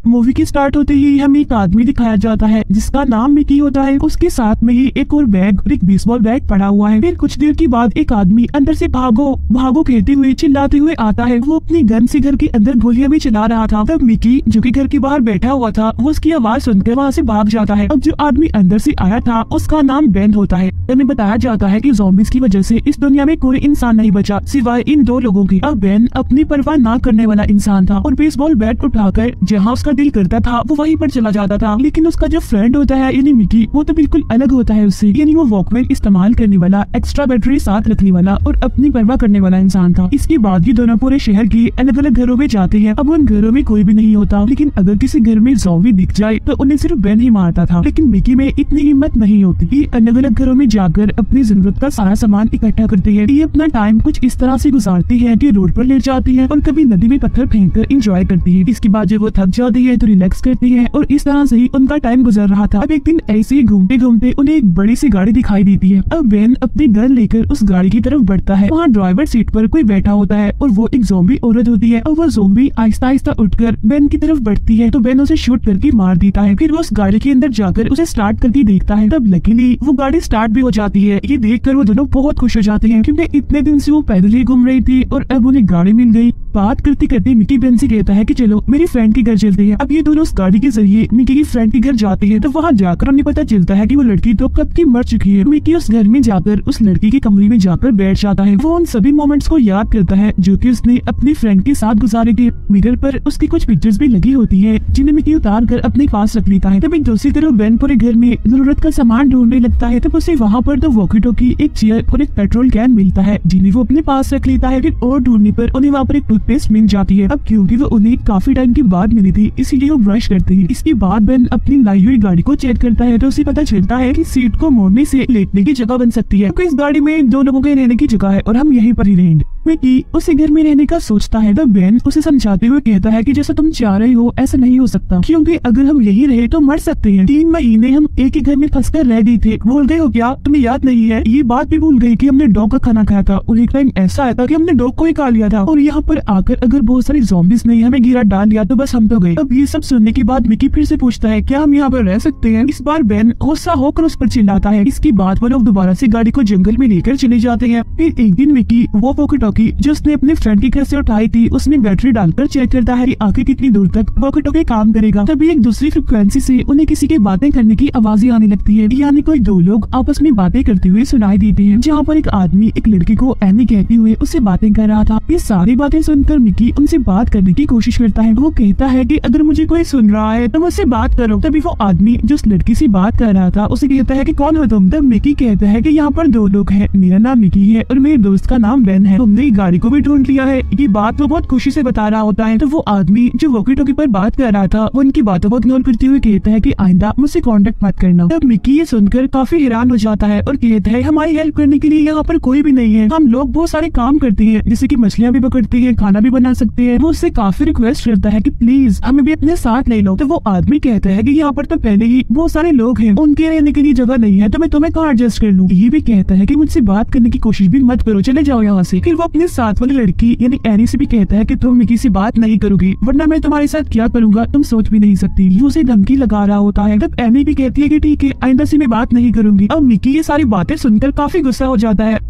Movie की start होते ही हमें एक आदमी दिखाया जाता है जिसका नाम मिकी होता है। उसके साथ में ही एक और बैग और एक बेसबॉल बैट पड़ा हुआ है। फिर कुछ देर के बाद एक आदमी अंदर से भागो भागो कहते हुए चिल्लाते हुए आता है। वो अपनी गन से घर के अंदर गोलियां भी चला रहा था। तब मिकी जो कि घर के बाहर बैठा हुआ था वो उसकी आवाज सुनकर वहाँ से भाग जाता है। अब जो आदमी अंदर से आया था उसका नाम बेन होता है। हमें बताया जाता है कि ज़ॉम्बीज़ की वजह से इस दुनिया में कोई इंसान नहीं बचा सिवाय इन दो लोगों की। अब बेन अपनी परवाह ना करने वाला इंसान था और बेसबॉल बैट उठाकर जहाँ उसका दिल करता था वो वहीं पर चला जाता था। लेकिन उसका जो फ्रेंड होता है यानी मिकी वो तो बिल्कुल अलग होता है उससे। यानी वो वॉकमैन इस्तेमाल करने वाला, एक्स्ट्रा बैटरी साथ रखने वाला और अपनी परवाह करने वाला इंसान था। इसके बाद ये दोनों पूरे शहर के अलग अलग घरों में जाते हैं। अब उन घरों में कोई भी नहीं होता, लेकिन अगर किसी घर में ज़ॉम्बी दिख जाए तो उन्हें सिर्फ बेन ही मारता था। लेकिन मिकी में इतनी हिम्मत नहीं होती। ये अलग अलग घरों में जाकर अपनी जरूरत का सारा सामान इकट्ठा करती है। ये अपना टाइम कुछ इस तरह से गुजारती है कि रोड पर लेट जाती है और कभी नदी में पत्थर फेंक कर इंजॉय करती है। इसके बाद जब वो थक जाती है तो रिलैक्स करती है और इस तरह से ही उनका टाइम गुजर रहा था। अब एक दिन ऐसे ही घूमते घूमते उन्हें एक बड़ी सी गाड़ी दिखाई देती है। अब बेन अपनी गन लेकर उस गाड़ी की तरफ बढ़ता है। वहाँ ड्राइवर सीट पर कोई बैठा होता है और वो एक ज़ॉम्बी औरत होती है। और वो ज़ॉम्बी आहिस्ता आहिस्ता उठकर बेन की तरफ बढ़ती है तो बेन उसे शूट करके मार देता है। फिर वो उस गाड़ी के अंदर जाकर उसे स्टार्ट करके देखता है। तब लकीली वो गाड़ी स्टार्ट भी हो जाती है। ये देखकर वो दोनों बहुत खुश हो जाते हैं क्योंकि इतने दिन से वो पैदल ही घूम रही थी और अब उन्हें गाड़ी मिल गई। बात करते करते मिकी बेन से कहता है कि चलो मेरी फ्रेंड के घर चलते हैं। अब ये दोनों उस गाड़ी के जरिए मिकी की फ्रेंड के घर जाते हैं। तो वहाँ जाकर उन्हें पता चलता है कि वो लड़की तो कब की मर चुकी है। मिकी उस घर में जाकर उस लड़की के कमरे में जाकर बैठ जाता है। वो उन सभी मोमेंट्स को याद करता है जो कि उसने अपनी फ्रेंड के साथ गुजारे थे। मिरर पर उसकी कुछ पिक्चर्स भी लगी होती है जिन्हें मिकी उतार कर अपने पास रख लेता है। तब दूसरी तरफ बेन पूरे घर में जरूरत का सामान ढूंढने लगता है। तब उसे वहाँ पर तो वॉकी टॉकी, एक चेयर और एक पेट्रोल कैन मिलता है जिन्हें वो अपने पास रख लेता है। फिर और ढूंढने पर उन्हें वहाँ पर एक टूथपेस्ट मिल जाती है। अब क्योंकि वो उन्हें काफी टाइम के बाद मिली थी इसीलिए वो ब्रश करते हैं। इसके बाद बेन अपनी लाई हुई गाड़ी को चेक करता है तो उसे पता चलता है कि सीट को मोड़ने से लेटने की जगह बन सकती है। क्योंकि इस गाड़ी में दो लोगों के रहने की जगह है और हम यहीं पर ही रहेंगे। मिकी उसे घर में रहने का सोचता है। तब बेन उसे समझाते हुए कहता है कि जैसा तुम चाह रहे हो ऐसा नहीं हो सकता क्योंकि अगर हम यहीं रहे तो मर सकते हैं। 3 महीने हम एक ही घर में फंसकर रह गए थे। भूल गए हो क्या? तुम्हें याद नहीं है? ये बात भी भूल गई कि हमने डॉग का खाना खाया था और एक टाइम ऐसा आया था कि हमने डॉग को ही खा लिया था और यहाँ पर आकर अगर बहुत सारी ज़ॉम्बीज़ ने हमें गिरा डाल लिया तो बस हम तो गए। अब ये सब सुनने के बाद मिकी फिर से पूछता है क्या हम यहाँ पर रह सकते हैं? इस बार बेन गुस्सा होकर उस पर चिल्लाता है। इसके बाद वो लोग दोबारा से गाड़ी को जंगल में लेकर चले जाते हैं। फिर एक दिन मिकी वो वॉकी टॉकी जो उसने अपने फ्रेंड के घर से उठाई थी उसमें बैटरी डालकर चेक करता है कि आखिर कितनी दूर तक वॉकी टॉकी काम करेगा। तभी एक दूसरी फ्रिक्वेंसी से उन्हें किसी के बातें करने की आवाजें आने लगती है। यानी कोई दो लोग आपस में बातें करते हुए सुनाई देते हैं। जहाँ पर एक आदमी एक लड़की को एनी कहते हुए उससे बातें कर रहा था। ये सारी बातें सुनकर मिकी उनसे बात करने की कोशिश करता है। वो कहता है कि अगर मुझे कोई सुन रहा है तो मुझसे बात करो। तभी वो आदमी जो उस लड़की से बात कर रहा था उसे कहता है कि कौन हो तुम? तब मिकी कहता है कि यहाँ पर दो लोग हैं, मेरा नाम मिकी है और मेरे दोस्त का नाम बेन है। तुमने गाड़ी को भी ढूंढ लिया है। ये बात वो बहुत खुशी से बता रहा होता है। तो वो आदमी जो वॉकी टॉकी पर बात कर रहा था वो उनकी बातों को इग्नोर करते हुए कहता है कि आइंदा मुझसे कांटेक्ट मत करना। तब मिकी ये सुनकर काफी हैरान हो जाता है और कहता है हमारी हेल्प करने के लिए यहाँ पर कोई भी नहीं है। हम लोग बहुत सारे काम करते हैं जैसे कि मछलियाँ भी पकड़ते हैं, खाना भी बना सकते हैं। वो उससे काफी रिक्वेस्ट करता है कि प्लीज हमें भी अपने साथ ले लो। तो वो आदमी कहता है कि यहाँ पर तो पहले ही बहुत सारे लोग हैं, उनके रहने के लिए जगह नहीं है तो मैं तुम्हें कहाँ एडजस्ट कर लूँ। ये भी कहता है कि मुझसे बात करने की कोशिश भी मत करो, चले जाओ यहाँ से। फिर वो अपने साथ वाली लड़की यानी एनी से भी कहता है कि तुम मिकी से बात नहीं करोगी वरना मैं तुम्हारे साथ क्या करूंगा तुम सोच भी नहीं सकती। वो उसे धमकी लगा रहा होता है। तब एनी भी कहती है कि ठीक है आइंदा से मैं बात नहीं करूंगी। अब मिकी ये सारी बातें सुनकर काफी गुस्सा हो जाता है।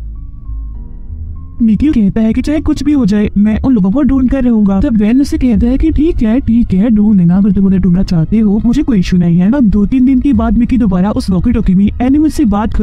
मिकी कहता है कि चाहे कुछ भी हो जाए मैं उन लोगों को ढूंढ कर रहूंगा। तब बेन उससे कहता है कि ठीक है ढूंढ लेना, अगर तुम उन्हें ढूंढना चाहते हो मुझे कोई इशू नहीं है। अब 2-3 दिन के बाद मिकी दोबारा उस वॉकी टॉकी में एनिमल से बात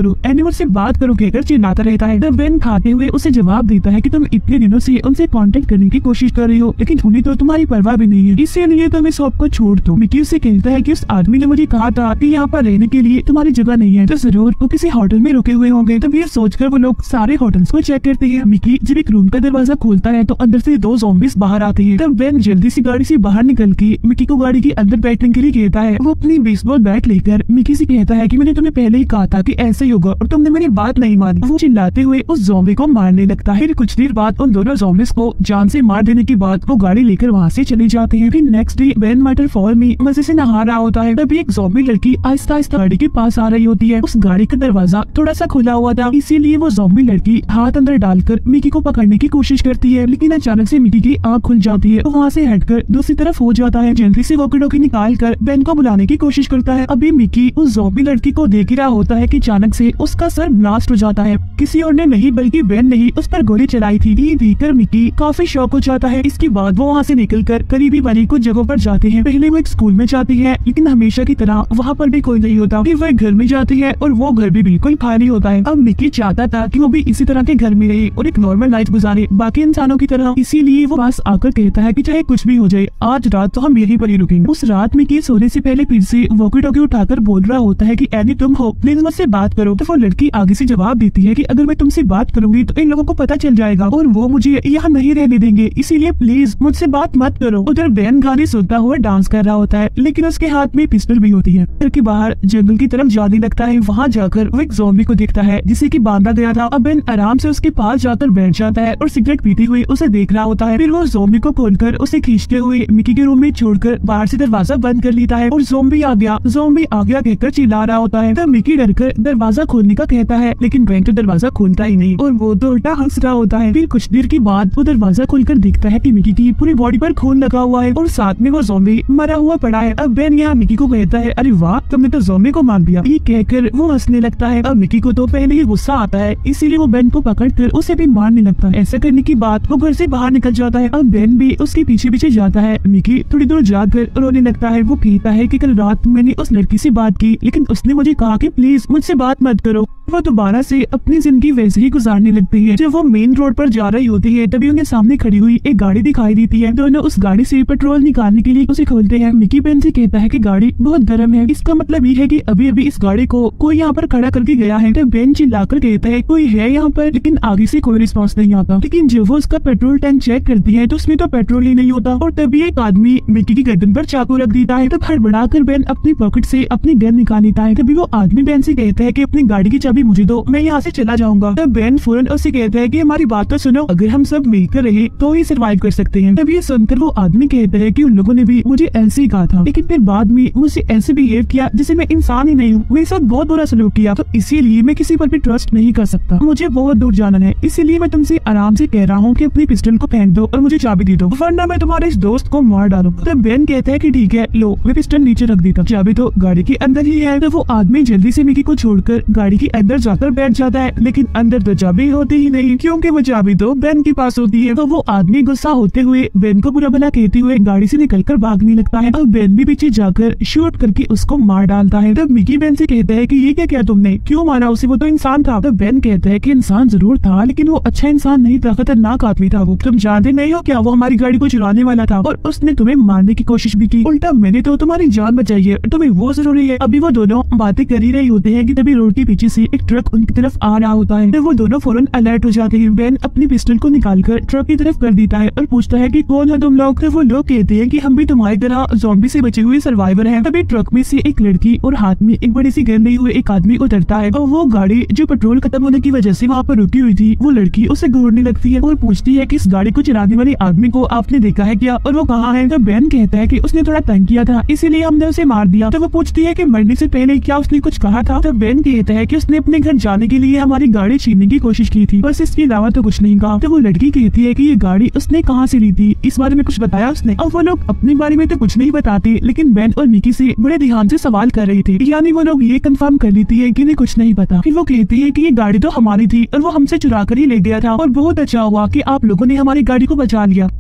करो कहकर चिल्लाता रहता है। तब बेन खाते हुए उसे जवाब देता है कि तुम इतने दिनों से उनसे कांटेक्ट करने की कोशिश कर रही हो लेकिन उन्हें तो तुम्हारी परवाह भी नहीं है, इसलिए तुम इस सब को छोड़ दो। मिकी उससे कहता है कि उस आदमी ने मुझे कहा था कि यहाँ पर रहने के लिए तुम्हारी जगह नहीं है तो जरूर वो किसी होटल में रुके हुए होंगे। तब ये सोचकर वो लोग सारे होटल्स को चेक करते हैं। मिकी जब एक रूम का दरवाजा खोलता है तो अंदर से 2 ज़ॉम्बीज़ बाहर आते हैं। तब बेन जल्दी से गाड़ी से बाहर निकल के मिकी को गाड़ी के अंदर बैठने के लिए कहता है। वो अपनी बेसबॉल बैट लेकर मिकी से कहता है कि मैंने तुम्हें पहले ही कहा था कि ऐसा ही होगा और तुमने मेरी बात नहीं मानी। वो चिल्लाते हुए उस ज़ॉम्बी को मारने लगता है। फिर कुछ देर बाद उन दोनों ज़ॉम्बीज़ को जान से मार देने के बाद वो गाड़ी लेकर वहाँ से चले जाते हैं। फिर नेक्स्ट डे बेन वाटरफॉल में मजे से नहा रहा होता है। तभी एक ज़ॉम्बी लड़की आहिस्ता आहिस्ता गाड़ी के पास आ रही होती है। उस गाड़ी का दरवाजा थोड़ा सा खुला हुआ था इसीलिए वो ज़ॉम्बी लड़की हाथ अंदर डालकर मिकी को पकड़ने की कोशिश करती है, लेकिन अचानक से मिकी की आँख खुल जाती है। वहाँ से हटकर दूसरी तरफ हो जाता है। जल्दी से वॉकी टॉकी निकाल कर बेन को बुलाने की कोशिश करता है। अभी मिकी उस ज़ॉम्बी लड़की को देख ही रहा होता है कि अचानक से उसका सर ब्लास्ट हो जाता है। किसी और ने नहीं बल्कि बेन ने ही उस पर गोली चलाई थी। ये देखकर मिकी काफी शॉक हो जाता है। इसके बाद वो वहाँ से निकलकर करीबी बनी कुछ जगहों पर जाते हैं। पहले वो एक स्कूल में जाती है, लेकिन हमेशा की तरह वहाँ पर भी कोई नहीं होता। फिर वो एक घर में जाती है और वो घर भी बिल्कुल खाली होता है। अब मिकी चाहता था कि वो भी इसी तरह के घर में रहे और एक नॉर्मल लाइफ गुजारे बाकी इंसानों की तरह। इसीलिए वो पास आकर कहता है कि चाहे कुछ भी हो जाए, आज रात तो हम यहीं पर ही रुकेंगे। उस रात मिकी सोने से पहले फिर से वॉकी टॉकी उठाकर बोल रहा होता है कि एनी तुम हो, प्लीज मुझसे बात करो। तो वो लड़की आगे से जवाब देती है कि अगर मैं तुमसे बात करूंगी तो इन लोगों को पता चल जाएगा और वो मुझे यहाँ नहीं रहने देंगे, इसीलिए प्लीज मुझसे बात मत करो। उधर बेन गाने सुनता हुआ डांस कर रहा होता है, लेकिन उसके हाथ में पिस्टल भी होती है। घर के बाहर जंगल की तरफ जाने लगता है। वहाँ जाकर वो एक ज़ॉम्बी को देखता है जिसे की बांधा गया था। अब बेन आराम से उसके पास जाकर बैठ जाता है और सिगरेट पीते हुए उसे देख रहा होता है। फिर वो ज़ॉम्बी को खोलकर उसे खींचते हुए मिकी के रूम में छोड़कर बाहर से दरवाजा बंद कर लेता है और ज़ॉम्बी आ गया कहकर चिल्ला रहा होता है। तब मिकी डरकर दरवाजा खोलने का कहता है, लेकिन बेन तो दरवाजा खोलता ही नहीं और वो तो उल्टा हंस रहा होता है। फिर कुछ देर के बाद वो दरवाजा खोलकर देखता है कि मिकी की पूरी बॉडी पर खून लगा हुआ है और साथ में वो ज़ॉम्बी मरा हुआ पड़ा है। अब बेन यहाँ मिकी को कहता है, अरे वाह, तुमने तो ज़ॉम्बी को मार दिया। ये कहकर वो हंसने लगता है। अब मिकी को तो पहले ही गुस्सा आता है, इसीलिए वो बेन को पकड़कर उसे भी मारने लगता है। ऐसा करने की बात वो घर से बाहर निकल जाता है। अब बेन भी उसके पीछे पीछे जाता है। मिकी थोड़ी दूर जाकर रोने लगता है। वो कहता है कि कल रात मैंने उस लड़की से बात की, लेकिन उसने मुझे कहा कि प्लीज मुझसे बात मत करो। वो दोबारा से अपनी जिंदगी वैसे ही गुजारने लगती है। जब वो मेन रोड पर जा रही होती है तभी उनके सामने खड़ी हुई एक गाड़ी दिखाई देती है। दोनों उस गाड़ी से पेट्रोल निकालने के लिए उसे खोलते हैं। मिकी बेन से कहता है कि गाड़ी बहुत गर्म है, इसका मतलब ये है कि अभी अभी इस गाड़ी को कोई यहाँ पर खड़ा करके गया है। तब बेन चिल्लाकर कहता है कोई है यहाँ पर, लेकिन आगे से कोई रिस्पॉन्स नहीं आता। लेकिन जब वो उसका पेट्रोल टैंक चेक करती है तो उसमें तो पेट्रोल ही नहीं होता और तभी एक आदमी मिकी की गर्दन पर चाकू रख देता है। तब हड़बड़ाकर बेन अपनी पॉकेट से अपनी गन निकाल लेता है। तभी वो आदमी बेन से कहता है कि अपनी गाड़ी की चाबी मुझे दो, मैं यहाँ से चला जाऊंगा। तब बेन फौरन उससे कहता है कि हमारी बात तो सुनो, अगर हम सब मिलकर रहे तो ही सर्वाइव कर सकते हैं। तब ये सुनकर वो आदमी कहता है कि उन लोगों ने भी मुझे ऐसे ही कहा था, लेकिन फिर बाद में मुझसे ऐसे बिहेव किया जैसे मैं इंसान ही नहीं हूँ। मेरे साथ बहुत बुरा सलूक किया, तो इसीलिए मैं किसी पर भी ट्रस्ट नहीं कर सकता। मुझे बहुत दूर जाना है, इसीलिए मैं तुमसे आराम से कह रहा हूँ कि अपनी पिस्टल को फेंक दो और मुझे चाबी दे दो, वरना मैं तुम्हारे इस दोस्त को मार डालूंगा। तब बेन कहता है कि ठीक है, लो, मैं पिस्टल नीचे रख देता, चाबी तो गाड़ी के अंदर ही है। तो वो आदमी जल्दी से मिकी को छोड़कर गाड़ी के अंदर जाकर बैठ जाता है, लेकिन अंदर तो चाबी होती ही नहीं, क्योंकि वो चाबी तो बेन के पास होती है। तो वो आदमी गुस्सा होते हुए बेन को बुरा भला कहते हुए गाड़ी से निकलकर भागने लगता है। अब बेन भी पीछे जाकर शूट करके उसको मार डालता है। तब मिकी बेन से कहता है कि ये क्या किया तुमने, क्यों मारा उसे, वो तो इंसान था। तब बेन कहता है कि इंसान जरूर था, लेकिन वो अच्छा इंसान नहीं था, खतरनाक आदमी था वो। तुम जानते नहीं हो क्या, वो हमारी गाड़ी को चुराने वाला था और उसने तुम्हें मारने की कोशिश भी की। उल्टा मैंने तो तुम्हारी जान बचाई है, तुम्हें वो जरूरी है। अभी वो दोनों बातें कर ही रही होते हैं कि तभी रोड के पीछे से एक ट्रक उनकी तरफ आ रहा होता है। तो वो दोनों फौरन अलर्ट हो जाते हैं। बेन अपनी पिस्टल को निकालकर ट्रक की तरफ कर देता है और पूछता है कि कौन है तुम लोग। तो वो लोग कहते हैं कि हम भी तुम्हारी तरह ज़ॉम्बी से बचे हुए सर्वाइवर हैं। तभी ट्रक में से एक लड़की और हाथ में एक बड़ी सी गन लिए हुए एक आदमी उतरता है और वो गाड़ी जो पेट्रोल खत्म होने की वजह से वहाँ पर रुकी हुई थी, वो लड़की उसे घूरने लगती है और पूछती है कि इस गाड़ी को चलाने वाले आदमी को आपने देखा है क्या और वो कहाँ है। तो बेन कहता है कि उसने थोड़ा तंग किया था, इसीलिए हमने उसे मार दिया। तो वो पूछती है कि मरने से पहले क्या उसने कुछ कहा था। तो बेन कहता है कि उसने अपने घर जाने के लिए हमारी गाड़ी छीनने की कोशिश की थी, बस इसके अलावा तो कुछ नहीं कहा। तो वो लड़की कहती है कि ये गाड़ी उसने कहाँ से ली थी, इस बारे में कुछ बताया उसने। और वो लोग अपने बारे में तो कुछ नहीं बताते, लेकिन बेन और मिकी से बड़े ध्यान से सवाल कर रही थी, यानी वो लोग ये कंफर्म कर लेती है कि इन्हें कुछ नहीं पता। फिर वो कहती है कि ये गाड़ी तो हमारी थी और वो हमसे चुरा कर ही ले गया था और बहुत अच्छा हुआ कि आप लोगों ने हमारी गाड़ी को बचा लिया।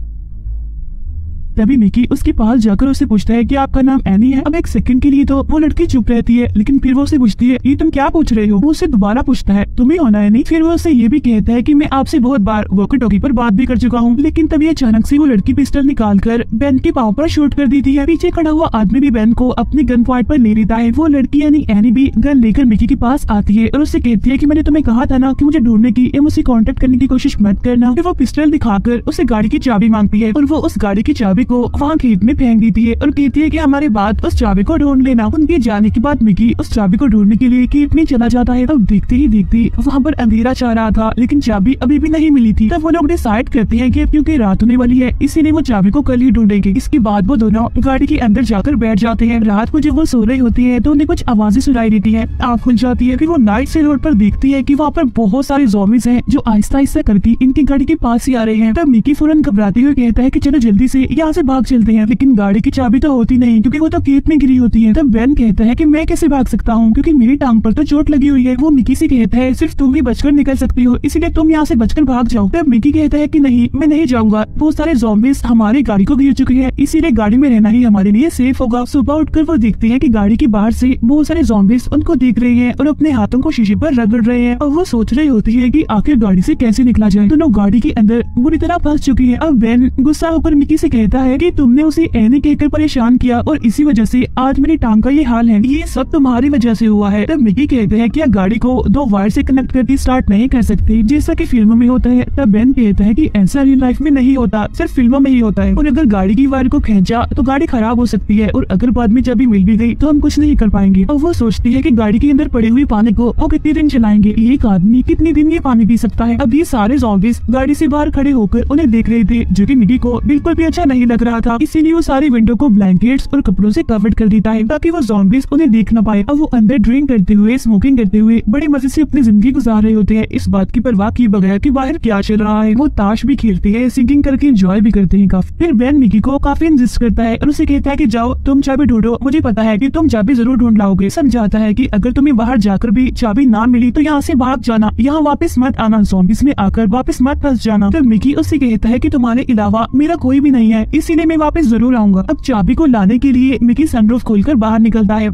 तभी मिकी उसके पास जाकर उसे पूछता है कि आपका नाम एनी है। अब एक सेकंड के लिए तो वो लड़की चुप रहती है, लेकिन फिर वो उसे पूछती है ये तुम क्या पूछ रहे हो। वो उसे दोबारा पूछता है तुम्हें होना है नहीं। फिर वो उसे ये भी कहता है कि मैं आपसे बहुत बार वॉकी टॉकी पर बात भी कर चुका हूँ। लेकिन तभी अचानक से वो लड़की पिस्टल निकालकर बेन के पाँव पर शूट कर देती है। पीछे खड़ा हुआ आदमी भी बेन को अपनी गन पॉइंट पर ले लेता है। वो लड़की यानी एनी भी गन लेकर मिकी के पास आती है और उससे कहती है कि मैंने तुम्हें कहा था ना कि मुझे ढूंढने की या मुझसे कांटेक्ट करने की कोशिश मत करना। फिर वो पिस्टल दिखाकर उसे गाड़ी की चाबी मांगती है और वो उस गाड़ी की चाबी चाबी को वहाँ खेत में फेंक देती है और कहती है कि हमारे बाद उस चाबी को ढूंढ लेना। उनके जाने के बाद मिकी उस चाबी को ढूंढने के लिए खेत में चला जाता है। तब देखते ही देखते वहाँ पर अंधेरा छा रहा था, लेकिन चाबी अभी भी नहीं मिली थी। तब वो लोग डिसाइड करते हैं कि क्योंकि रात होने वाली है इसीलिए वो चाबी को कल ही ढूंढेंगे। इसके बाद वो दोनों गाड़ी के अंदर जाकर बैठ जाते हैं। रात को जब वो सो रहे होते हैं तो उन्हें कुछ आवाजें सुनाई देती है। आँख खुल जाती है। फिर वो नाइट से रोड पर देखती है कि वहाँ पर बहुत सारे ज़ॉम्बीज़ हैं जो आहिस्ता आहिस्ता करके इनकी गाड़ी के पास ही आ रहे हैं। तब मिकी फौरन घबराते हुए कहता है कि चलो जल्दी से यहाँ से भाग चलते हैं, लेकिन गाड़ी की चाबी तो होती नहीं क्योंकि वो तो खेत में गिरी होती है। तब बेन कहता है कि मैं कैसे भाग सकता हूँ क्योंकि मेरी टांग पर तो चोट लगी हुई है। वो मिकी से कहता है सिर्फ तुम ही बचकर निकल सकती हो, इसीलिए तुम यहाँ से बचकर भाग जाओ। तब मिकी कहता है कि नहीं, मैं नहीं जाऊंगा, बहुत सारे ज़ॉम्बीज़ हमारी गाड़ी को घेर चुके हैं, इसीलिए गाड़ी में रहना ही हमारे लिए सेफ होगा। सुबह उठकर वो देखते हैं कि गाड़ी के बाहर से बहुत सारे ज़ॉम्बीज़ उनको देख रहे हैं और अपने हाथों को शीशे पर रगड़ रहे हैं और वो सोच रही होती है कि आखिर गाड़ी से कैसे निकला जाए। दोनों गाड़ी के अंदर बुरी तरह फंस चुकी है। अब बेन गुस्सा होकर मिकी से कहता है कि तुमने उसे एनी कहकर परेशान किया और इसी वजह से आज मेरी टांग का ये हाल है, ये सब तुम्हारी वजह से हुआ है। तब मिकी कहते हैं कि गाड़ी को दो वायर से कनेक्ट करके स्टार्ट नहीं कर सकती जैसा कि फिल्मों में होता है। तब बेन कहता है कि ऐसा रियल लाइफ में नहीं होता, सिर्फ फिल्मों में ही होता है, और अगर गाड़ी की वायर को खींचा तो गाड़ी खराब हो सकती है और अगर बाद में चाबी मिल भी गई तो हम कुछ नहीं कर पाएंगे। और वो सोचती है कि गाड़ी के अंदर पड़े हुए पानी को वो कितने दिन चलाएंगे, एक आदमी कितने दिन ये पानी पी सकता है। अब ये सारे ज़ॉम्बीज़ गाड़ी से बाहर खड़े होकर उन्हें देख रहे थे, जो कि मिकी को बिल्कुल भी अच्छा नहीं लग रहा था। इसीलिए वो सारी विंडो को ब्लैंकेट्स और कपड़ों से कवर कर देता है ताकि वो ज़ॉम्बीज़ उन्हें देख न पाए। अब वो अंदर ड्रिंक करते हुए, स्मोकिंग करते हुए बड़े मजे से अपनी जिंदगी गुजार रहे होते हैं, इस बात की परवाह किए बगैर कि बाहर क्या चल रहा है। वो ताश भी खेलते हैं, सिंगिंग करके एंजॉय भी करते हैं काफी। फिर बेन मिकी को काफी इंसिस्ट करता है और उसे कहता है कि जाओ तुम चाबी ढूंढो, मुझे पता है कि तुम चाबी जरूर ढूंढ लाओगे। समझाता है कि अगर तुम्हें बाहर जाकर भी चाबी ना मिली तो यहाँ से भाग जाना, यहाँ वापस मत आना, ज़ॉम्बीज़ में आकर वापस मत फंस जाना। तो मिकी उससे कहता है कि तुम्हारे अलावा मेरा कोई भी नहीं है, इसीलिए मैं वापस जरूर आऊंगा। अब चाबी को लाने के लिए मिकी सनरूफ खोलकर बाहर निकलता है।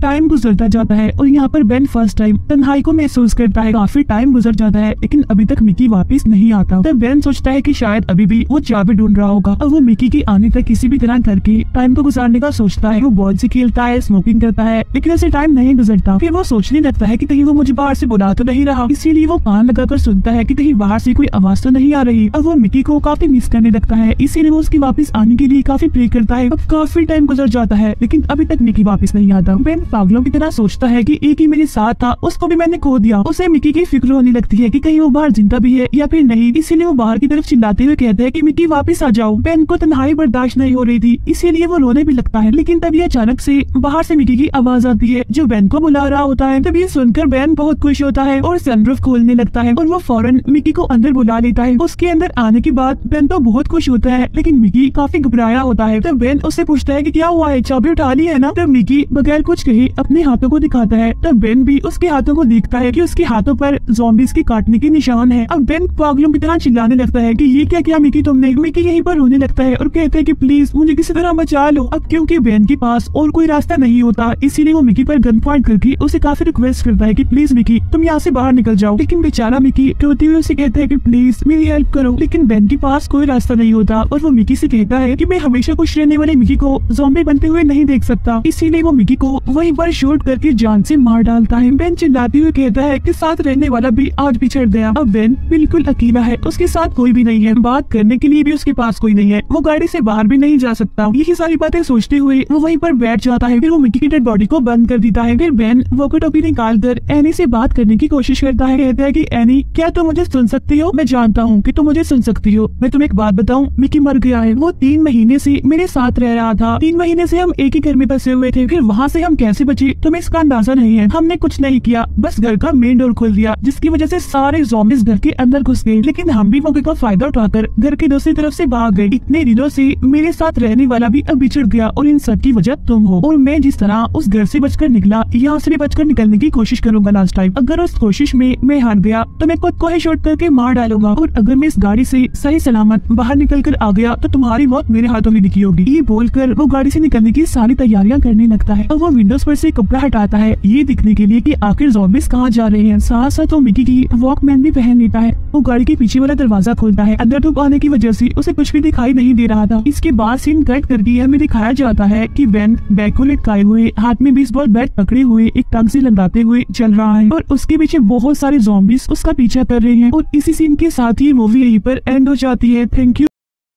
टाइम गुजरता जाता है और यहाँ पर बेन फर्स्ट टाइम तन्हाई को महसूस करता है। काफी टाइम गुजर जाता है लेकिन अभी तक मिकी वापस नहीं आता। तब बेन सोचता है कि शायद अभी भी वो चाबी ढूंढ रहा होगा। अब वो मिकी के आने तक किसी भी तरह करके टाइम को गुजारने का सोचता है। वो बॉल से खेलता है, स्मोकिंग करता है, लेकिन ऐसे टाइम नहीं गुजरता। फिर वो सोचने लगता है कि कहीं वो मुझे बाहर से बुला तो नहीं रहा, इसीलिए वो कान लगाकर सुनता है कि कहीं बाहर से कोई आवाज तो नहीं आ रही। अब वो मिकी को काफी मिस करने लगता है, इसीलिए वो उसकी वापस आने के लिए काफी प्रे करता है। अब काफी टाइम गुजर जाता है लेकिन अभी तक मिकी वापस नहीं आता। बेन पागलों की तरह सोचता है कि एक ही मेरे साथ था, उसको भी मैंने खो दिया। उसे मिकी की फिक्र होने लगती है कि कहीं वो बाहर जिंदा भी है या फिर नहीं, इसीलिए वो बाहर की तरफ चिल्लाते हुए कहते हैं कि मिकी वापस आ जाओ। बेन को तन्हाई बर्दाश्त नहीं हो रही थी, इसीलिए वो रोने भी लगता है। लेकिन तभी अचानक से बाहर से मिकी की आवाज आती है जो बेन को बुला रहा होता है। तभी सुनकर बेन बहुत खुश होता है और सनरूफ खोलने लगता है और वो फौरन मिकी को अंदर बुला लेता है। उसके अंदर आने के बाद बेन तो बहुत खुश होता है लेकिन मिकी काफी घबराया होता है। तब बेन उससे पूछता है कि क्या हुआ है, चाबी उठा ली है ना? तब मिकी बगैर कुछ कहे अपने हाथों को दिखाता है। तब बेन भी उसके हाथों को देखता है कि उसके हाथों पर ज़ॉम्बीज़ के काटने के निशान है। अब बेन पागलों की तरह चिल्लाने लगता है कि ये क्या किया मिकी तुमने। मिकी यहीं पर रोने लगता है और कहते हैं कि प्लीज मुझे किसी तरह बचा लो। अब क्योंकि बेन के पास और कोई रास्ता नहीं होता इसीलिए वो मिकी पर गन पॉइंट करके उसे काफी रिक्वेस्ट करता है कि प्लीज मिकी तुम यहाँ से बाहर निकल जाओ। लेकिन बेचारा मिकी रोते हुए उसे कहता है कि प्लीज मेरी हेल्प करो। लेकिन बेन के पास कोई रास्ता नहीं होता और वो मिकी से कहता है कि मैं हमेशा खुश रहने वाले मिकी को ज़ॉम्बी बनते हुए नहीं देख सकता, इसीलिए वो मिकी को वहीं पर शूट करके जान से मार डालता है। बेन चिल्लाते हुए कहता है कि साथ रहने वाला भी आज बिछड़ गया। अब बेन बिल्कुल अकेला है, उसके साथ कोई भी नहीं है, बात करने के लिए भी उसके पास कोई नहीं है, वो गाड़ी से बाहर भी नहीं जा सकता। यही सारी बातें सोचते हुए वो वहीं पर बैठ जाता है। फिर वो मिकी की डेड बॉडी को बंद कर देता है। फिर बेन वॉकी टॉकी निकाल कर एनी से बात करने की कोशिश करता है। कहता है कि एनी क्या तुम मुझे सुन सकती हो? मैं जानता हूँ कि तुम मुझे सुन सकती हो। मैं तुम्हें एक बात बताऊँ, मिकी मर गया है। वो 3 महीने से मेरे साथ रह रहा था, 3 महीने से हम एक ही घर में बसे हुए थे। फिर वहाँ से हम कैसे बचे तुम्हें इसका अंदाजा नहीं है। हमने कुछ नहीं किया, बस घर का मेन डोर खोल दिया जिसकी वजह से सारे ज़ॉम्बीज़ घर के अंदर घुस गए। लेकिन हम भी मौके का फायदा उठाकर घर की दूसरी तरफ से भाग गए। इतने दिनों से मेरे साथ रहने वाला भी अब बिछड़ गया और इन सब की वजह तुम हो। और मैं जिस तरह उस घर से बचकर निकला, यहाँ से भी बचकर निकलने की कोशिश करूंगा लास्ट टाइम। अगर उस कोशिश में मैं हार गया तो मैं खुद को ही शूट करके मार डालूंगा, और अगर मैं इस गाड़ी से सही सलामत बाहर निकल कर आ गया तो तुम्हारी मौत मेरे हाथों में लिखी होगी। ये बोलकर वो गाड़ी से निकलने की सारी तैयारियां करने लगता है और वो विंडोज पर से कपड़ा हटाता है ये दिखने के लिए कि आखिर ज़ॉम्बीज़ कहाँ जा रहे हैं। साथ साथ वो मिकी की वॉकमैन भी पहन लेता है। वो गाड़ी के पीछे वाला दरवाजा खोलता है। अंदर धूप आने की वजह से उसे कुछ भी दिखाई नहीं दे रहा था। इसके बाद सीन कट कर दिया हमें दिखाया जाता है कि बेन बैग को लटकाए हुए, हाथ में बेसबॉल बैट पकड़े हुए एक टंग से लंगाते हुए चल रहा है और उसके पीछे बहुत सारे ज़ॉम्बीज़ उसका पीछा कर रहे हैं। और इसी सीन के साथ ही मूवी यहीं पर एंड हो जाती है। Thank you.